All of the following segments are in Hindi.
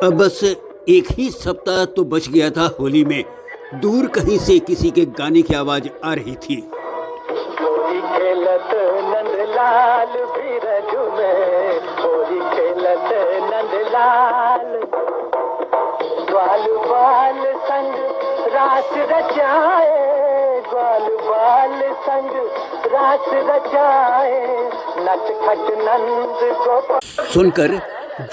अब बस एक ही सप्ताह तो बच गया था होली में। दूर कहीं से किसी के गाने की आवाज आ रही थी। होली खेलत नंदलाल बीरज में, होली खेलत नंदलाल। ग्वाल बाल संग रात रचाए, ग्वाल बाल संग रात रचाए, नट खट नंद गोपाल। सुनकर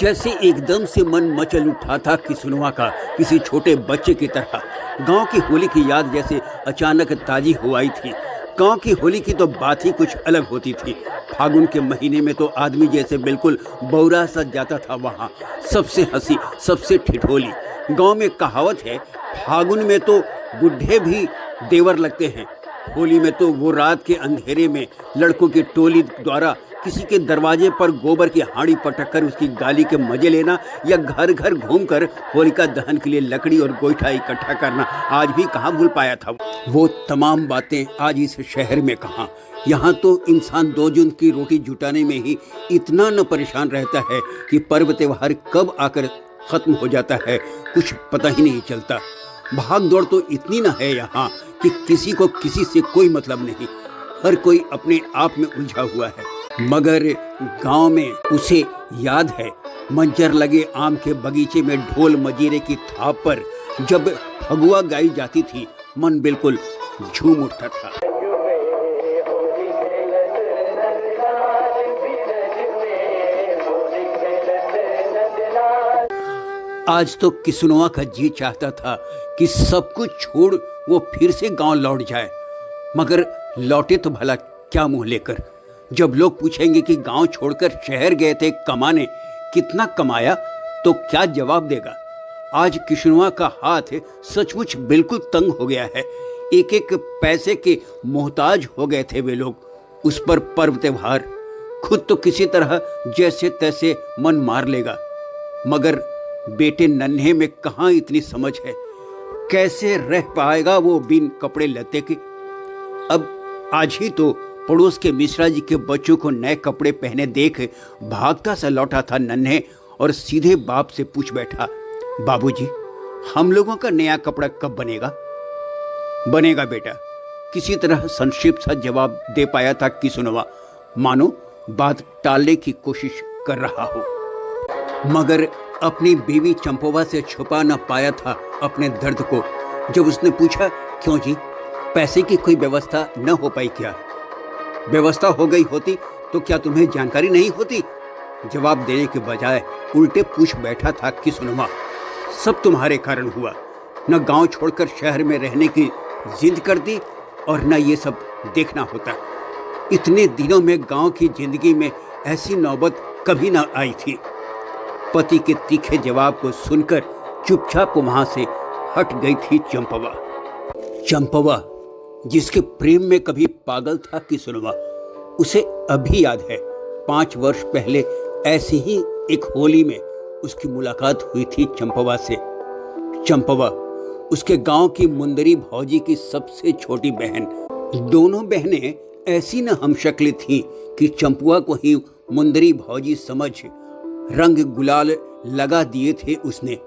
जैसे एकदम से मन मचल उठा था किसनुआ का, किसी छोटे बच्चे की तरह। गांव की होली की याद जैसे अचानक ताजी हो आई थी। गांव की होली की तो बात ही कुछ अलग होती थी। फागुन के महीने में तो आदमी जैसे बिल्कुल बौरा सा जाता था। वहाँ सबसे हंसी, सबसे ठिठोली। गांव में कहावत है, फागुन में तो बुढ़े भी देवर लगते हैं। होली में तो वो रात के अंधेरे में लड़कों की टोली द्वारा किसी के दरवाजे पर गोबर की हांडी पटक कर उसकी गाली के मजे लेना, या घर घर घूमकर होलिका दहन के लिए लकड़ी और गोईठा इकट्ठा करना, आज भी कहाँ भूल पाया था वो तमाम बातें आज इस शहर में कहाँ। यहाँ तो इंसान 2 जून की रोटी जुटाने में ही इतना न परेशान रहता है कि पर्व त्योहार कब आकर खत्म हो जाता है कुछ पता ही नहीं चलता। भाग दौड़ तो इतनी न है यहाँ कि किसी को किसी से कोई मतलब नहीं। हर कोई अपने आप में उलझा हुआ है। मगर गांव में उसे याद है, मंजर लगे आम के बगीचे में ढोल मजीरे की थाप पर जब फगुआ गाई जाती थी, मन बिल्कुल झूम उठता था। आज तो किसनुआ का जी चाहता था कि सब कुछ छोड़ वो फिर से गांव लौट जाए। मगर लौटे तो भला क्या मुंह लेकर? जब लोग पूछेंगे कि गांव छोड़कर शहर गए थे कमाने, कितना कमाया, तो क्या जवाब देगा? आज किशनुआ का हाथ सचमुच बिल्कुल तंग हो गया है। एक एक पैसे के मोहताज हो गए थे वे लोग। उस पर पर्व त्योहार खुद तो किसी तरह जैसे तैसे मन मार लेगा, मगर बेटे नन्हे में कहाँ इतनी समझ है। कैसे रह पाएगा वो बिन कपड़े लत्ते के? अब आज ही तो पड़ोस के मिश्रा जी के बच्चों को नए कपड़े पहने देख भागता सा लौटा था नन्हे, और सीधे बाप से पूछ बैठा, बाबूजी, हम लोगों का नया कपड़ा कब बनेगा? बनेगा बेटा, किसी तरह संक्षिप्त सा जवाब दे पाया था किसनुआ, मानो बात टालने की कोशिश कर रहा हो। मगर अपनी बीवी चंपोवा से छुपा न पाया था अपने दर्द को। जब उसने पूछा, क्यों जी, पैसे की कोई व्यवस्था न हो पाई क्या? व्यवस्था हो गई होती तो क्या तुम्हें जानकारी नहीं होती? जवाब देने के बजाय उल्टे पूछ बैठा था किसनुआ, सब तुम्हारे कारण हुआ। न गांव छोड़कर शहर में रहने की जिद कर दी, और न ये सब देखना होता। इतने दिनों में गांव की जिंदगी में ऐसी नौबत कभी न आई थी। पति के तीखे जवाब को सुनकर चुपचाप वहां से हट गई थी चंपवा। चंपवा जिसके प्रेम में कभी पागल था किसनुआ, उसे अभी याद है 5 वर्ष पहले ऐसी ही एक होली में उसकी मुलाकात हुई थी चंपवा से। चंपवा उसके गांव की मुंदरी भौजी की सबसे छोटी बहन। दोनों बहनें ऐसी न हमशक्ल थीं कि चंपुआ को ही मुंदरी भौजी समझ रंग गुलाल लगा दिए थे उसने।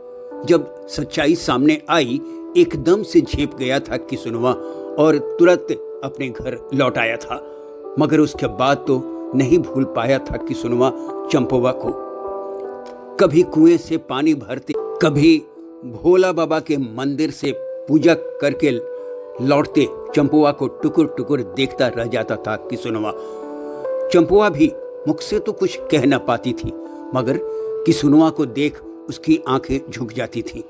जब सच्चाई सामने आई, एकदम से झेप गया था किसनुआ और तुरंत अपने घर लौट आया था। मगर उसके बाद तो नहीं भूल पाया था किसनुआ चंपोवा को। कभी कुएं से पानी भरते, कभी भोला बाबा के मंदिर से पूजा करके लौटते चंपोवा को टुकुर टुकुर देखता रह जाता था किसनुआ। चंपोवा भी मुख से तो कुछ कह न पाती थी, मगर किसनुआ को देख उसकी आंखें झुक जाती थी।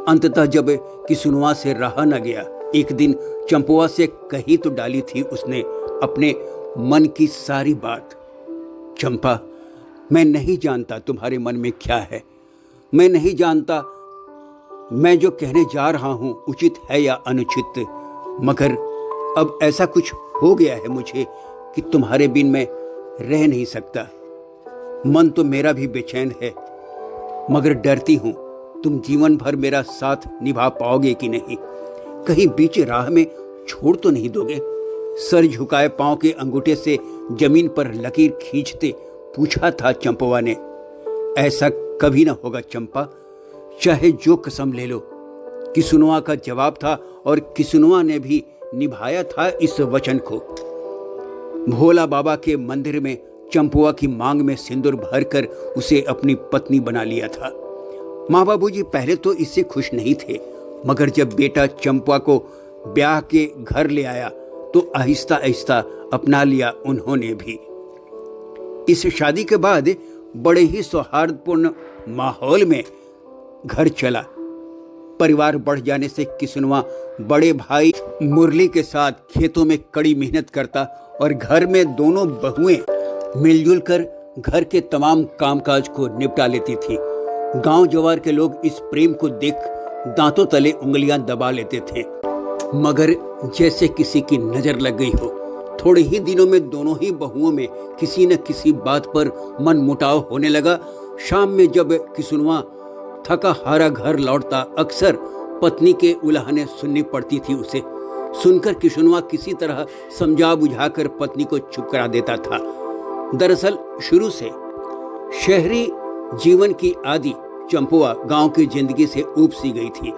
अंततः जब किसनुआ से रहा न गया, एक दिन चंपोवा से कही तो डाली थी उसने अपने मन की सारी बात। चंपा, मैं नहीं जानता तुम्हारे मन में क्या है। मैं नहीं जानता मैं जो कहने जा रहा हूं उचित है या अनुचित, मगर अब ऐसा कुछ हो गया है मुझे कि तुम्हारे बिन मैं रह नहीं सकता। मन तो मेरा भी बेचैन है, मगर डरती हूं तुम जीवन भर मेरा साथ निभा पाओगे कि नहीं। कहीं बीच राह में छोड़ तो नहीं दोगे? सर झुकाए पांव के अंगूठे से जमीन पर लकीर खींचते पूछा था चंपवा ने। ऐसा कभी ना होगा चंपा, चाहे जो कसम ले लो। किसुनवा का जवाब था और किसुनवा ने भी निभाया था इस वचन को। भोला बाबा के मंदिर में चंपुआ की मांग में सिंदूर भरकर उसे अपनी पत्नी बना लिया था। माँ बाबूजी पहले तो इससे खुश नहीं थे, मगर जब बेटा चंपुआ को ब्याह के घर ले आया तो आहिस्ता आहिस्ता अपना लिया उन्होंने भी। इस शादी के बाद बड़े ही सौहार्दपूर्ण माहौल में घर चला। परिवार बढ़ जाने से किसुनवा बड़े भाई मुरली के साथ खेतों में कड़ी मेहनत करता और घर में दोनों बहुएं मिलजुल कर घर के तमाम कामकाज को निपटा लेती थी। गांव जवार के लोग इस प्रेम को देख दांतों तले उंगलियां दबा लेते थे, मगर जैसे किसी की नजर लग गई हो। थोड़े ही दिनों में दोनों ही बहुओं में किसी न किसी बात पर मन मुटाव होने लगा। शाम में जब किसुनवा थका हारा घर लौटता, अक्सर पत्नी के उलाहने सुननी पड़ती थी उसे। सुनकर किसुनवा किसी तरह समझा बुझाकर पत्नी को चुप करा देता था। दरअसल शुरू से शहरी जीवन की आदि चंपुआ गांव की जिंदगी से ऊब सी गई थी।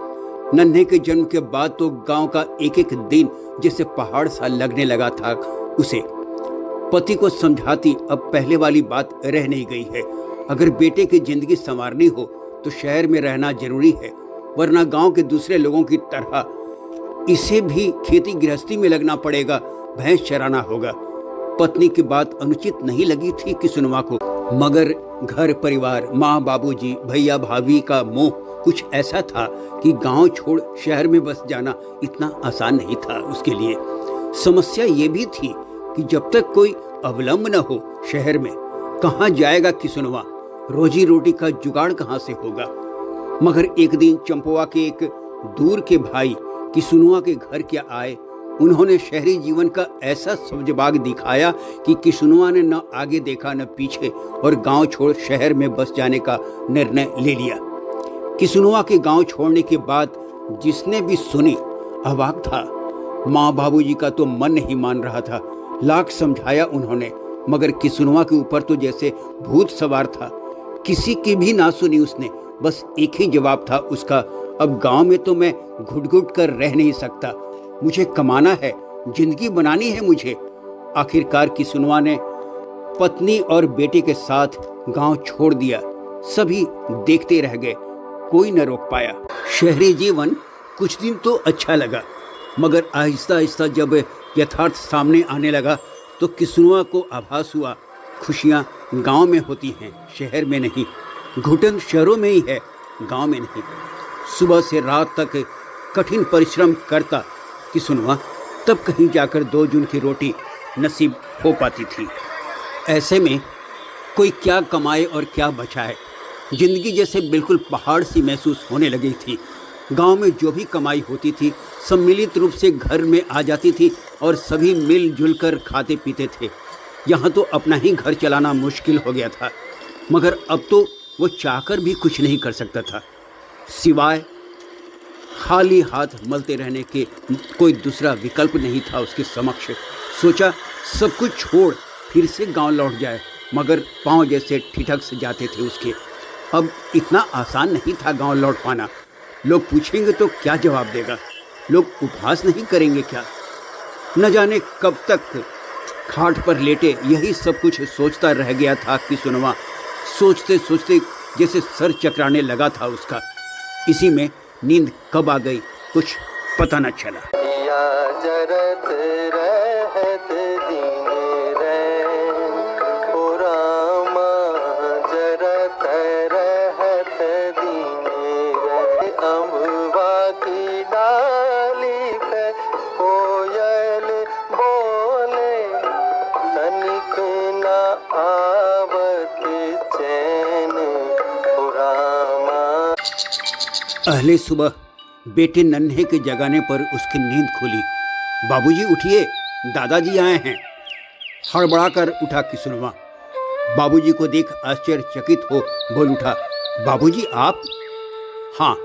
नन्हे के जन्म के बाद तो गांव का एक एक दिन जैसे पहाड़ सा लगने लगा था उसे। पति को समझाती अब पहले वाली बात रह नहीं गई है। अगर बेटे की जिंदगी संवारनी हो तो शहर में रहना जरूरी है, वरना गांव के दूसरे लोगों की तरह इसे भी खेती गृहस्थी में लगना पड़ेगा, भैंस चराना होगा। पत्नी की बात अनुचित नहीं लगी थी किसुनवा को, मगर घर परिवार, माँ बाबूजी, भैया भाभी का मोह कुछ ऐसा था कि गांव छोड़ शहर में बस जाना इतना आसान नहीं था उसके लिए। समस्या ये भी थी कि जब तक कोई अवलंब न हो शहर में, कहाँ जाएगा किसुनवा, रोजी रोटी का जुगाड़ कहाँ से होगा। मगर एक दिन चंपुआ के एक दूर के भाई किसुनवा के घर क्या आए। उन्होंने शहरी जीवन का ऐसा सब्जबाग दिखाया कि किसुनवा ने न आगे देखा न पीछे और गांव छोड़ शहर में बस जाने का निर्णय ले लिया। किसुनवा के गांव छोड़ने के बाद जिसने भी सुनी अवाक था। माँ बाबूजी का तो मन नहीं मान रहा था। लाख समझाया उन्होंने, मगर किसुनवा के ऊपर तो जैसे भूत सवार था। किसी की भी ना सुनी उसने। बस एक ही जवाब था उसका, अब गांव में तो मैं घुट घुट कर रह नहीं सकता, मुझे कमाना है, जिंदगी बनानी है मुझे। आखिरकार किसुनवा ने पत्नी और बेटे के साथ गांव छोड़ दिया। सभी देखते रह गए, कोई न रोक पाया। शहरी जीवन कुछ दिन तो अच्छा लगा, मगर आहिस्ता आहिस्ता जब यथार्थ सामने आने लगा तो किसुनवा को आभास हुआ खुशियाँ गांव में होती हैं, शहर में नहीं। घुटन शहरों में ही है, गांव में नहीं। सुबह से रात तक कठिन परिश्रम करता किसुनवा, तब कहीं जाकर 2 जून की रोटी नसीब हो पाती थी। ऐसे में कोई क्या कमाए और क्या बचाए। जिंदगी जैसे बिल्कुल पहाड़ सी महसूस होने लगी थी। गांव में जो भी कमाई होती थी सम्मिलित रूप से घर में आ जाती थी और सभी मिलजुल कर खाते पीते थे। यहाँ तो अपना ही घर चलाना मुश्किल हो गया था, मगर अब तो वो चाहकर भी कुछ नहीं कर सकता था, सिवाय खाली हाथ मलते रहने के कोई दूसरा विकल्प नहीं था उसके समक्ष। सोचा सब कुछ छोड़ फिर से गांव लौट जाए, मगर पाँव जैसे ठिठक से जाते थे उसके। अब इतना आसान नहीं था गांव लौट पाना। लोग पूछेंगे तो क्या जवाब देगा? लोग उपहास नहीं करेंगे क्या? न जाने कब तक खाट पर लेटे यही सब कुछ सोचता रह गया था किसुनवा। सोचते सोचते जैसे सर चकराने लगा था उसका। इसी में नींद कब आ गई कुछ पता न चला। पहले सुबह बेटे नन्हे के जगाने पर उसकी नींद खुली। बाबूजी उठिए, दादाजी आए हैं। हड़बड़ा कर उठा किसुनवा। बाबूजी को देख आश्चर्यचकित हो बोल उठा, बाबूजी आप? हाँ,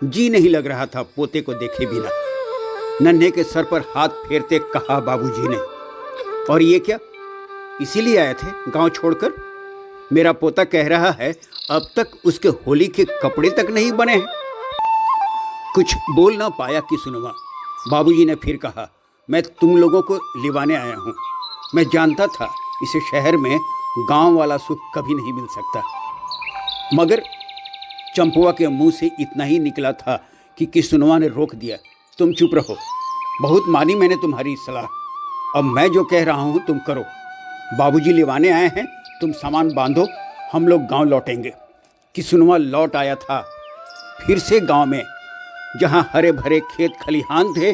जी नहीं लग रहा था पोते को देखे बिना। नन्हे के सर पर हाथ फेरते कहा बाबूजी ने, और ये क्या, इसीलिए आए थे गांव छोड़कर? मेरा पोता कह रहा है अब तक उसके होली के कपड़े तक नहीं बने हैं। कुछ बोल ना पाया किसनुआ। बाबूजी ने फिर कहा, मैं तुम लोगों को लिवाने आया हूँ। मैं जानता था इस शहर में गांव वाला सुख कभी नहीं मिल सकता। मगर चंपुआ के मुंह से इतना ही निकला था कि किसनुआ ने रोक दिया। तुम चुप रहो, बहुत मानी मैंने तुम्हारी सलाह। अब मैं जो कह रहा हूँ तुम करो। बाबूजी लिवाने आए हैं, तुम सामान बांधो, हम लोग गांव लौटेंगे। किसनुआ लौट आया था फिर से गांव में, जहां हरे भरे खेत खलिहान थे,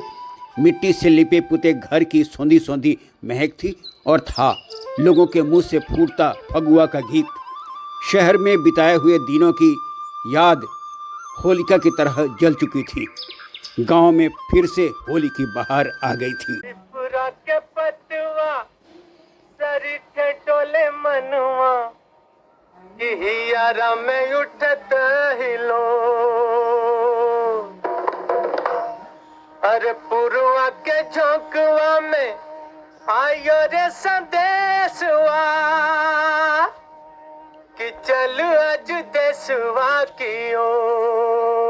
मिट्टी से लिपे पुते घर की सौंधी सौंधी महक थी, और था लोगों के मुंह से फूटता फगुआ का गीत। शहर में बिताए हुए दिनों की याद होलिका की तरह जल चुकी थी। गांव में फिर से होली की बहार आ गई थी। त्रिपुरा के पतवा सरिठे टोले मनवा यारा में उठत हिलो। अरे पुरवा के झोंकवा में आयो रे संदेशवा कि चल आज देशवा की ओर।